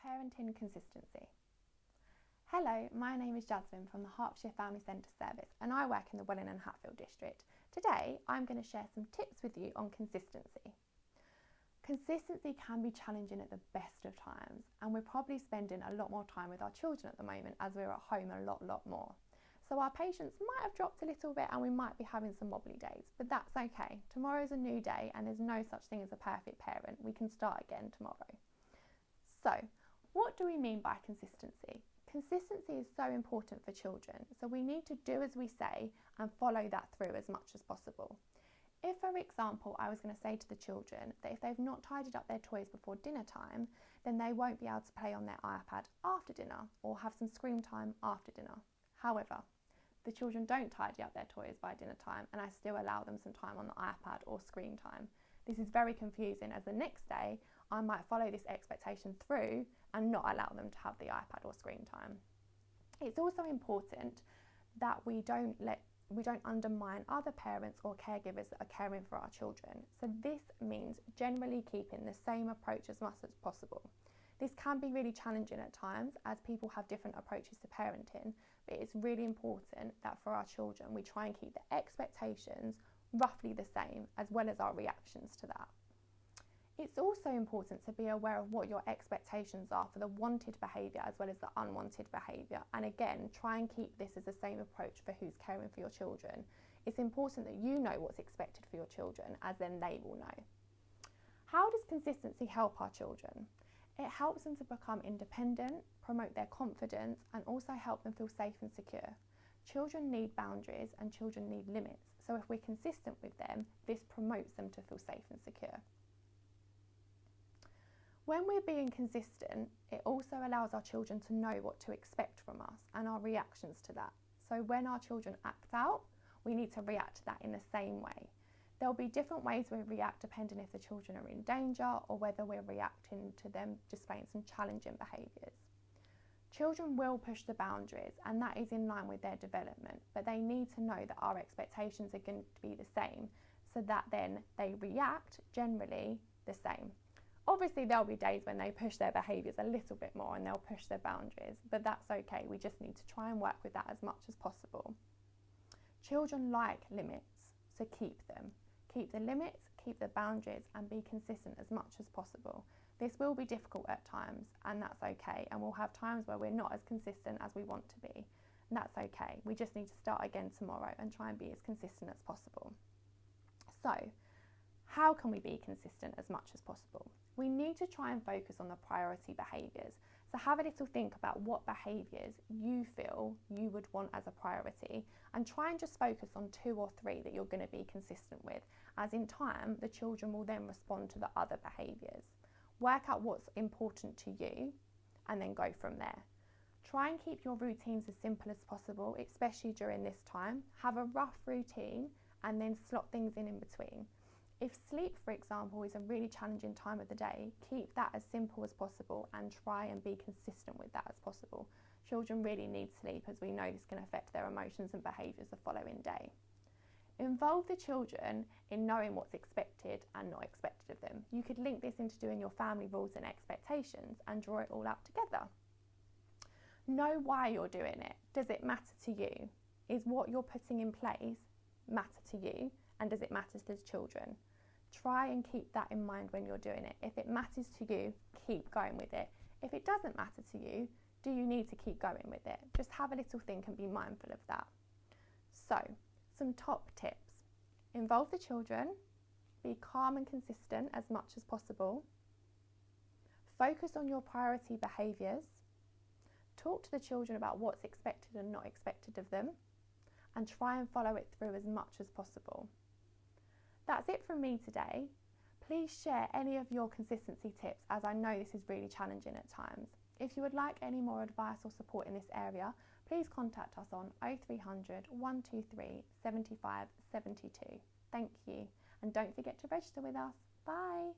Parenting consistency. Hello, my name is Jasmine from the Hertfordshire Family Centre Service and I work in the Welling and Hatfield district. Today I'm going to share some tips with you on consistency. Consistency can be challenging at the best of times and we're probably spending a lot more time with our children at the moment as we're at home a lot more. So our patience might have dropped a little bit and we might be having some wobbly days, but that's okay. Tomorrow's a new day and there's no such thing as a perfect parent. We can start again tomorrow. So, what do we mean by consistency? Consistency is so important for children, so we need to do as we say and follow that through as much as possible. If, for example, I was going to say to the children that if they've not tidied up their toys before dinner time, then they won't be able to play on their iPad after dinner or have some screen time after dinner. However, the children don't tidy up their toys by dinner time and I still allow them some time on the iPad or screen time. This is very confusing as the next day I might follow this expectation through and not allow them to have the iPad or screen time. It's also important that we don't undermine other parents or caregivers that are caring for our children. So this means generally keeping the same approach as much as possible. This can be really challenging at times as people have different approaches to parenting, but it's really important that for our children we try and keep the expectations roughly the same as well as our reactions to that. It's also important to be aware of what your expectations are for the wanted behaviour as well as the unwanted behaviour, and again try and keep this as the same approach for who's caring for your children. It's important that you know what's expected for your children as then they will know. How does consistency help our children? It helps them to become independent, promote their confidence and also help them feel safe and secure. Children need boundaries and children need limits, so if we're consistent with them, this promotes them to feel safe and secure. When we're being consistent, it also allows our children to know what to expect from us and our reactions to that. So when our children act out, we need to react to that in the same way. There'll be different ways we react depending if the children are in danger or whether we're reacting to them displaying some challenging behaviours. Children will push the boundaries and that is in line with their development, but they need to know that our expectations are going to be the same so that then they react generally the same. Obviously there'll be days when they push their behaviours a little bit more and they'll push their boundaries, but that's okay. We just need to try and work with that as much as possible. Children like limits, so keep them. Keep the limits, keep the boundaries and be consistent as much as possible. This will be difficult at times and that's okay, and we'll have times where we're not as consistent as we want to be, and that's okay. We just need to start again tomorrow and try and be as consistent as possible. So, how can we be consistent as much as possible? We need to try and focus on the priority behaviours. So have a little think about what behaviours you feel you would want as a priority and try and just focus on 2 or 3 that you're going to be consistent with, as in time the children will then respond to the other behaviours. Work out what's important to you and then go from there. Try and keep your routines as simple as possible, especially during this time. Have a rough routine and then slot things in between. If sleep, for example, is a really challenging time of the day, keep that as simple as possible and try and be consistent with that as possible. Children really need sleep, as we know this can affect their emotions and behaviours the following day. Involve the children in knowing what's expected and not expected of them. You could link this into doing your family rules and expectations and draw it all out together. Know why you're doing it. Does it matter to you? Is what you're putting in place matter to you? And does it matter to the children? Try and keep that in mind when you're doing it. If it matters to you, keep going with it. If it doesn't matter to you, do you need to keep going with it? Just have a little think and be mindful of that. So, some top tips. Involve the children. Be calm and consistent as much as possible. Focus on your priority behaviours. Talk to the children about what's expected and not expected of them. And try and follow it through as much as possible. That's it from me today. Please share any of your consistency tips, as I know this is really challenging at times. If you would like any more advice or support in this area, please contact us on 0300 123 75 72. Thank you, and don't forget to register with us. Bye.